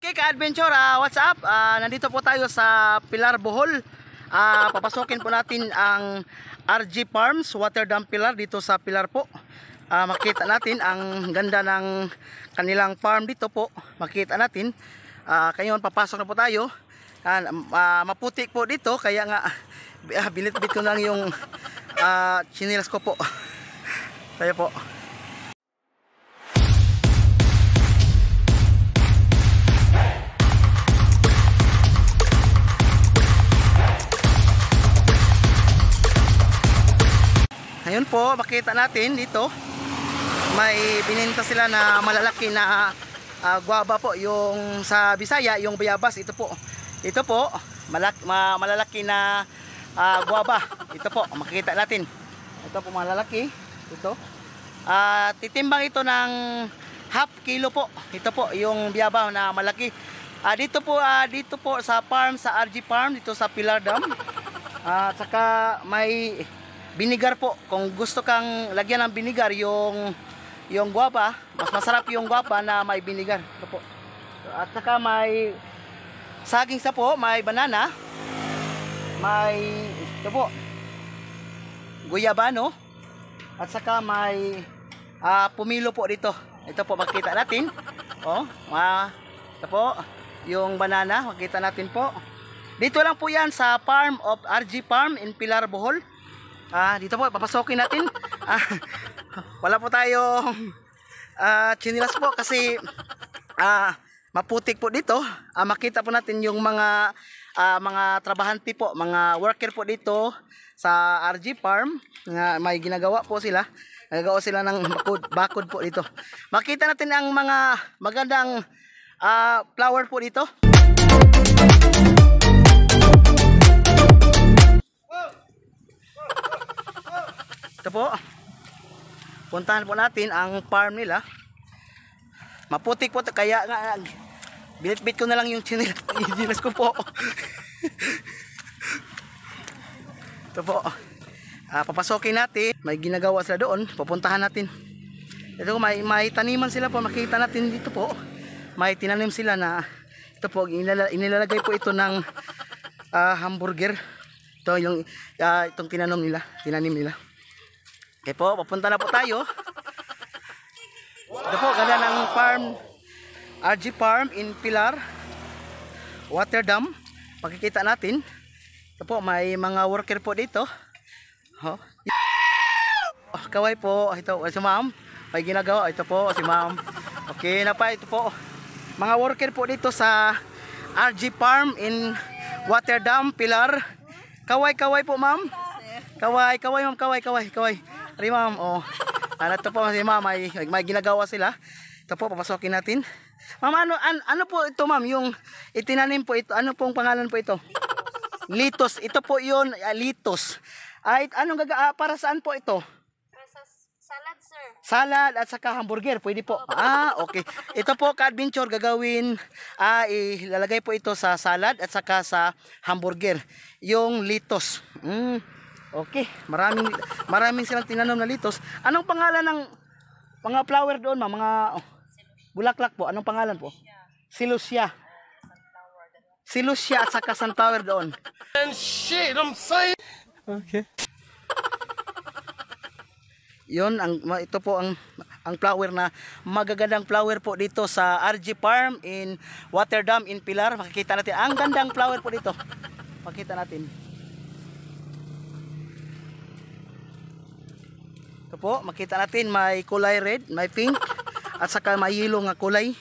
Okay, ka-adventure, what's up? Nandito po tayo sa Pilar, Bohol. Papasokin po natin ang RG Farms Water Dam Pilar dito sa Pilar po. Makita natin ang ganda ng kanilang farm dito po. Makita natin. Ngayon papasok na po tayo. Maputik po dito kaya nga binit-bit ko lang yung chinilas ko po. Tayo po. Ngayon po, makita natin dito may bininta sila na malalaki na guava po, yung sa Bisaya, yung bayabas. Ito po malalaki na guava. Ito po, makikita natin. Ito po malalaki. Ito. Titimbang ito ng half kilo po. Ito po, yung bayaba na malaki. Dito po sa farm, sa RG Farm, dito sa Pilar Dam. Saka may binigar po. Kung gusto kang lagyan ng binigar yung guava, mas masarap yung guava na may binigar. Ito po. At saka may saging sa po, may banana, may ito po guyabano, at saka may pumilo po dito. Ito po makita natin. Ito po yung banana, makita natin po. Dito lang po yan sa farm of RG Farm in Pilar, Bohol. Dito po, papasokin natin. Wala po tayong chinilas po kasi maputik po dito. Makita po natin yung mga trabahante po, mga worker po dito sa RG Farm. May ginagawa po sila. Nagagawa sila ng bakod po dito. Makita natin ang mga magandang flower po dito. Ito po, puntahan po natin ang farm nila. Maputik po, kaya nga binit-bit ko na lang yung chinelas ko po. Ito po, papasokin natin. May ginagawa sila doon, pupuntahan natin. Ito, may taniman sila po, makita natin dito po. May tinanim sila na ito po, inilalagay po ito ng hamburger. Ito yung itong tinanim nila. Okay po, papunta na po tayo. Ito po, ganda ng farm, RG Farm in Pilar Water Dam. Makikita natin. Ito po, may mga worker po dito. Kaway po, ito si ma'am. May ginagawa, ito po si ma'am. Okay na pa, ito po. Mga worker po dito sa RG Farm in Water Dam Pilar. Kaway po ma'am. Kaway ma'am, kaway. Ari ma'am, ito po si ma'am, may ginagawa sila. Ito po, papasokin natin. Ma'am, ano po ito ma'am, yung itinanim po ito, ano pong pangalan po ito? Litos, ito po yun, litos. Para saan po ito? Salad, sir. Salad at saka hamburger, pwede po. Okay. Ito po ka-adventure gagawin, ilalagay po ito sa salad at saka sa hamburger. Yung litos. Okay, maraming silang tinanom na litos. Anong pangalan ng mga flower doon, mga bulaklak po? Anong pangalan po? Silusya. Silusya at saka sunflower doon. And shit, I'm saying. Okay. Yun, ito po ang flower na magagandang flower po dito sa RG Farm in Water Dam in Pilar. Makikita natin ang gandang flower po dito. Makita natin. Ito po, makita natin may kulay red, may pink, at saka may yellow nga kulay.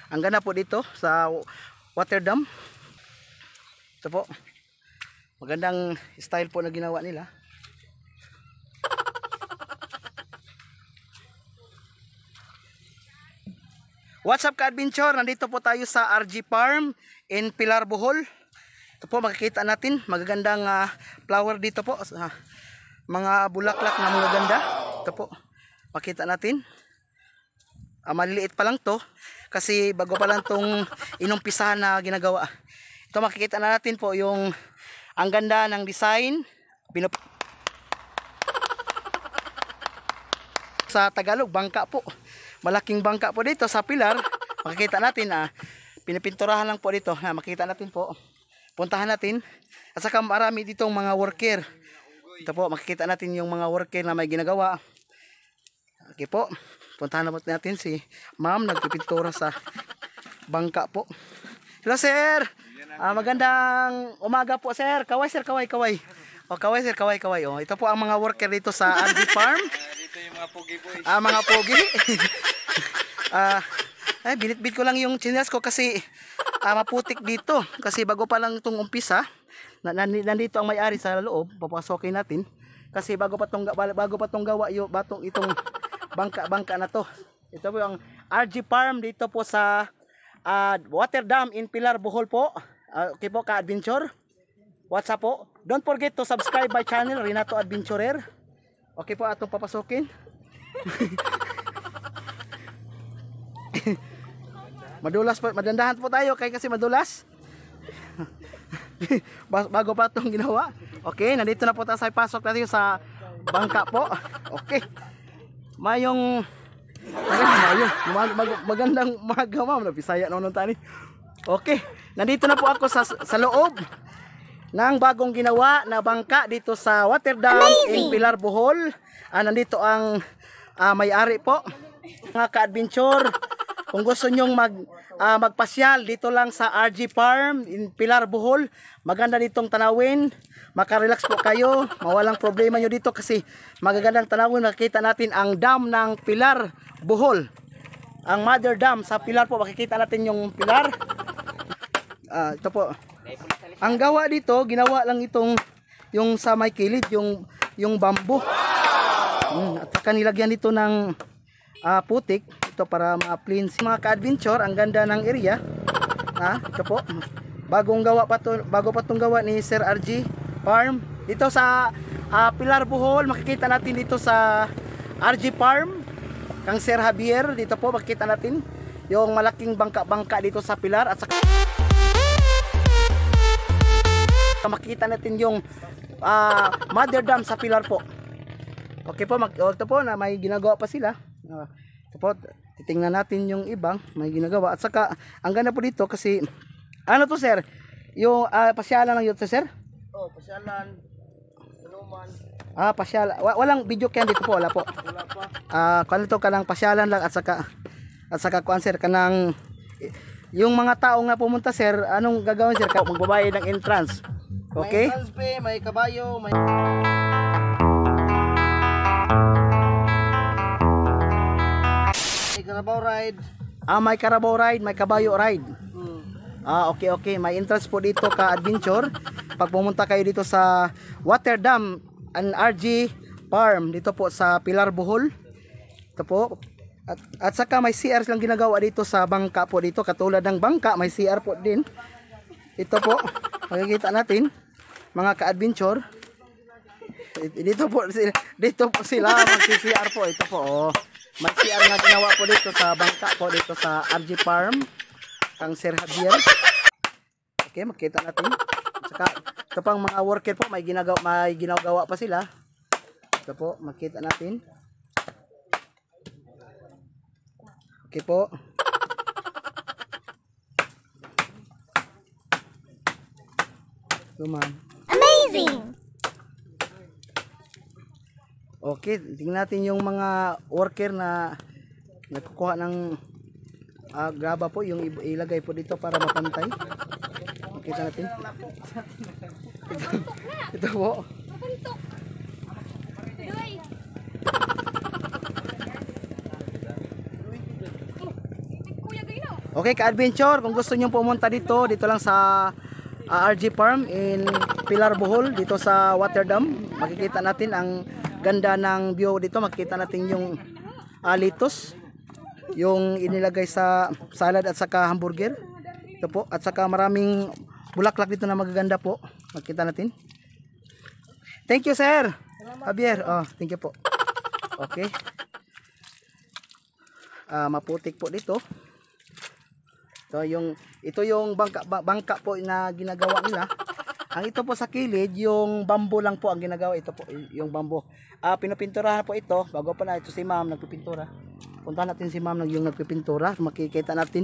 Ang ganda po dito sa Water Dam. Ito po, magandang style po na ginawa nila. What's up ka-adventure? Nandito po tayo sa RG Farm in Pilar, Bohol. Ito po, makikita natin magagandang flower dito po. Mga bulaklak na mga ganda. Ito po, makita natin. Maliliit pa lang to kasi bago pa lang tong inumpisahan na ginagawa. Ito makikita na natin po yung ang ganda ng design. Sa Tagalog, bangka po. Malaking bangka po dito sa Pilar. Makikita natin pinipinturahan lang po dito. Makita natin po. Puntahan natin. At saka marami ditong mga worker. Ito po, makikita natin yung mga worker na may ginagawa. Okay po. Puntahan natin si ma'am, nagpipintura sa bangka po. Hello sir. Magandang umaga po sir. Kaway sir, kaway. O kaway sir, kaway. O, ito po ang mga worker dito sa RG Farm. Dito yung mga pogi boys. Mga pogi. Binit-bit ko lang yung chinelas ko kasi maputik dito. Kasi bago pa lang itong umpisa, nandito ang may-ari sa loob, papasokin natin. Kasi bago pa tong gawa yung itong bangka na to. Ito po yung RG Farm dito po sa water dam in Pilar, Bohol po. Okay po, ka-adventure. What's up po? Don't forget to subscribe my channel, Renato Adventurer. Okay po, atong papasokin. Madulas po, madandahan po tayo kasi madulas. Bago pa itong ginawa. Okay, nandito na po tayo sa pasok natin sa bangka po. Okay. Magandang umaga ma'am. Bisaya na nung tani. Okay, nandito na po ako sa loob ng bagong ginawa na bangka dito sa water dam in Pilar, Bohol. Nandito ang may-ari po. Mga ka-adventure, kung gusto nyong magpasyal dito lang sa RG Farm in Pilar, Bohol, maganda ditong tanawin, makarelax po kayo, mawalang problema nyo dito kasi magagandang tanawin. Makikita natin ang dam ng Pilar, Bohol, ang mother dam sa Pilar po. Makikita natin yung Pilar. Ito po ang gawa dito, ginawa lang itong yung sa may kilid, yung bamboo. At saka nilagyan dito ng putik ito para ma-cleanse. Mga ka-adventure, ang ganda ng area. Ito po. Bago pa tong gawa ni Sir RG Farm dito sa Pilar, Bohol. Makikita natin dito sa RG Farm kang Sir Javier. Dito po makikita natin yung malaking bangka dito sa Pilar. At saka makikita natin yung mother dam sa Pilar po. Okay po, ito po na may ginagawa pa sila. Ito po, titingnan natin yung ibang may ginagawa. At saka, ang ganda po dito kasi, ano to sir? Yung pasyalan lang yun to sir? Oh, pasyalan. Inuman. Pasyalan. Walang video kaya dito po, wala po. Wala pa. Kung ito ka lang pasyalan lang at saka kuan sir, kanang yung mga tao nga pumunta sir, anong gagawin sir? Magbabayad ng entrance. Okay? May transpe, may kabayo, may Carabao ride. May Carabao ride, may kabayo ride. Okay. May entrance po dito ka-adventure. Pag pumunta kayo dito sa water dam and RG Farm dito po sa Pilar, Bohol. Ito po. At saka may CR lang ginagawa dito sa bangka po dito. Katulad ng bangka, may CR po din. Ito po. Makikita natin mga ka-adventure. Dito po sila mag-CR po. Ito po. May CR nga ginawa po dito sa bangka po dito sa RG Farm kang Sir Javier. Okay, makita natin. Saka ito pang mga worker po, may ginagawa pa sila. Ito po, makita natin. Okay po. Amazing! Okay, tingnan natin yung mga worker na nagkukuha ng graba po, yung ilagay po dito para mapantay. Makita natin. Ito po. Okay, ka-adventure, kung gusto nyo pumunta dito lang sa RG Farm in Pilar, Bohol, dito sa water dam. Makikita natin ang ganda ng view dito. Makikita natin yung litos, yung inilagay sa salad at saka hamburger. Ito po, at saka maraming bulaklak dito na magaganda po. Makikita natin. Thank you sir Javier. Thank you po. Okay, maputik po dito. Ito yung bangka po na ginagawa nila. Ang ito po sa kilid, yung bamboo lang po ang ginagawa. Ito po yung bamboo. Pinupinturahan po ito. Bago pa na ito si ma'am nagpipintura. Punta natin si ma'am yung nagpipintura. Makikita natin.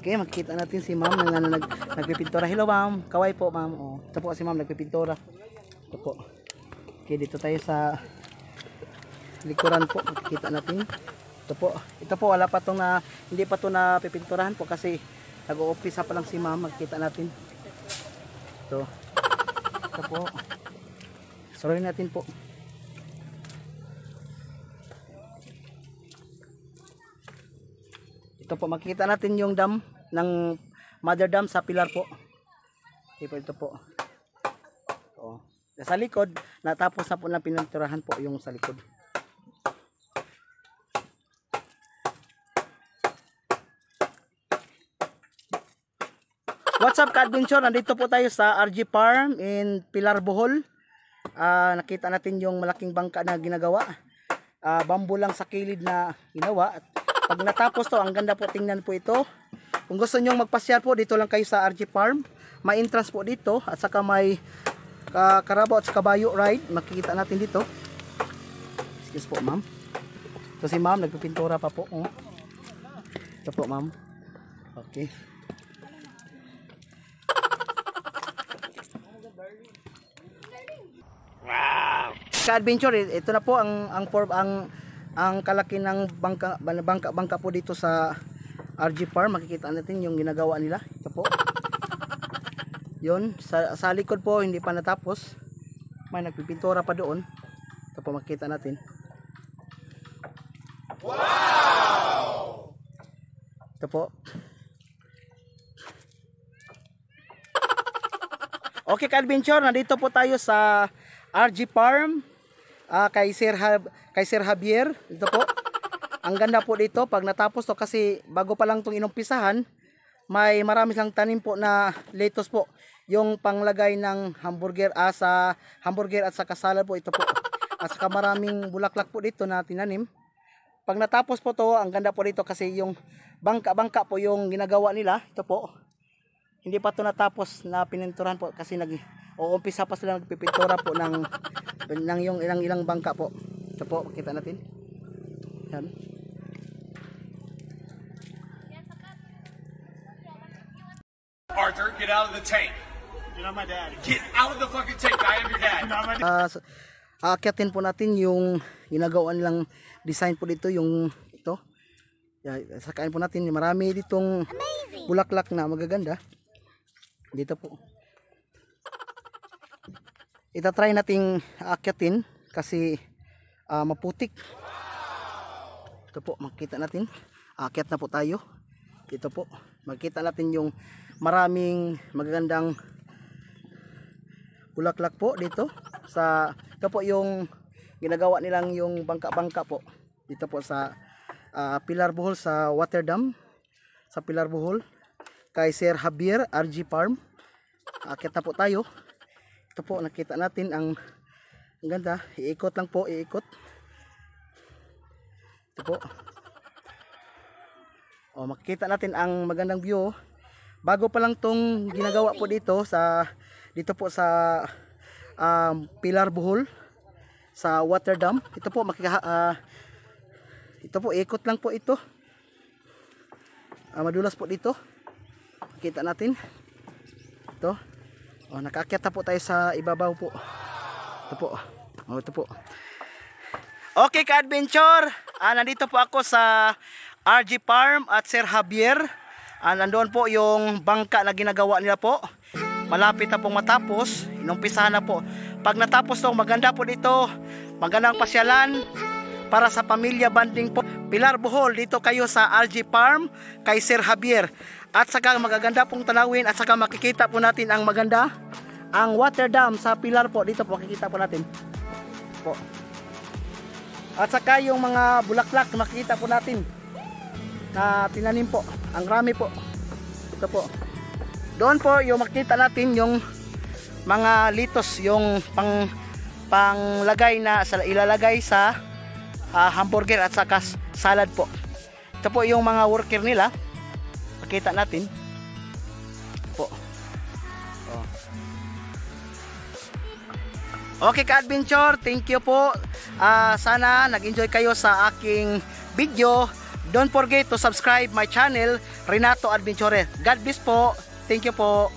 Okay, makikita natin si ma'am na nagpipintura. Hello ma'am, kaway po ma'am. Oh, ito po si ma'am nagpipintura. Ito po. Okay, dito tayo sa likuran po. Makikita natin. Ito po wala pa tong na, hindi pa to na pipinturahan po kasi nag-uumpisa pa lang si ma'am. Makikita natin. Ito po. Soroyin natin po. Ito po, makikita natin yung dam ng mother dam sa pilar po. Ito po. O, sa likod, natapos na po na pininturahan po yung sa likod. What's up ka-adventure? Nandito po tayo sa RG Farm in Pilar, Bohol. Nakita natin yung malaking bangka na ginagawa. Bamboo lang sa kilid na ginawa. At pag natapos to, ang ganda po, tingnan po ito. Kung gusto nyo magpasyal po, dito lang kayo sa RG Farm. May entrance po dito at saka may karabaw at kabayo ride. Makikita natin dito. Excuse po ma'am. Ito si ma'am, nagpipintura pa po. Ito po ma'am. Okay. Wow! Ka-adventure, ito na po ang kalaki ng bangka po dito sa RG Farm. Makikita natin yung ginagawa nila. Ito po. Yun, sa likod po hindi pa natapos. May nagpipintura pa doon. Ito po makikita natin. Wow! Ito po. Okay ka-adventure, nandito po tayo sa RG Farm. Kay Sir Javier. Ito po. Ang ganda po dito pag natapos to kasi bago pa lang itong inumpisahan, may marami lang tanim po na lettuce po. Yung panglagay ng hamburger sa hamburger at sa salad po ito po. At saka maraming bulaklak po dito na tinanim. Pag natapos po to, ang ganda po dito kasi yung bangka po yung ginagawa nila. Ito po. Hindi pa to natapos na pininturahan po kasi uumpisa pa sila nagpipintura po ng yung ilang bangka po. Ito po, makita natin. Yan. Arthur, get out of the tank. You're not my dad. Get out of the fucking tank. I am your dad. Aakyatin po natin yung ginagawa nilang design po dito, yung ito. Sakain po natin, marami ditong bulaklak na magaganda. Dito po. Itatry nating aakyatin kasi maputik. Ito po, makita natin. Aakyat na po tayo. Dito po, makita natin yung maraming magagandang bulaklak po dito. Ito po yung ginagawa nilang yung bangka-bangka po. Dito po sa Pilar, Bohol, sa water dam. Sa Pilar, Bohol. Kay Sir Javier, RG Farm. Aakyat na po tayo. Ito po, nakita natin ang ganda. Iikot lang po, iikot. Ito po. O, makikita natin ang magandang view. Bago pa lang tong ginagawa po dito po sa Pilar, Bohol, sa water dam. Ito po, ito po, ikot lang po ito. Madulas po dito. Makita natin. Ito. O, nakaakyat na po tayo sa ibabaw po. Ito po. O, ito po. Okay ka-adventure. Nandito po ako sa RG Farm at Sir Javier. Nandoon po yung bangka na ginagawa nila po. Malapit na pong matapos. Inumpisahan na po. Pag natapos to, maganda po dito. Magandang pasyalan para sa pamilya banding po. Pilar, Bohol, dito kayo sa RG Farm kay Sir Javier. At saka magaganda pong tanawin at saka makikita po natin ang maganda ang water dam sa Pilar po. Dito po makikita po natin po. At saka yung mga bulaklak makikita po natin na tinanim po. Ang rami po. Ito po. Doon po yung makikita natin yung mga litos, yung panglagay na ilalagay sa hamburger at saka salad po. Ito po yung mga worker nila. Makita natin po. Oh. Okay ka-adventure, thank you po. Sana nag-enjoy kayo sa aking video. Don't forget to subscribe my channel, Renato Adventure. God bless po. Thank you po.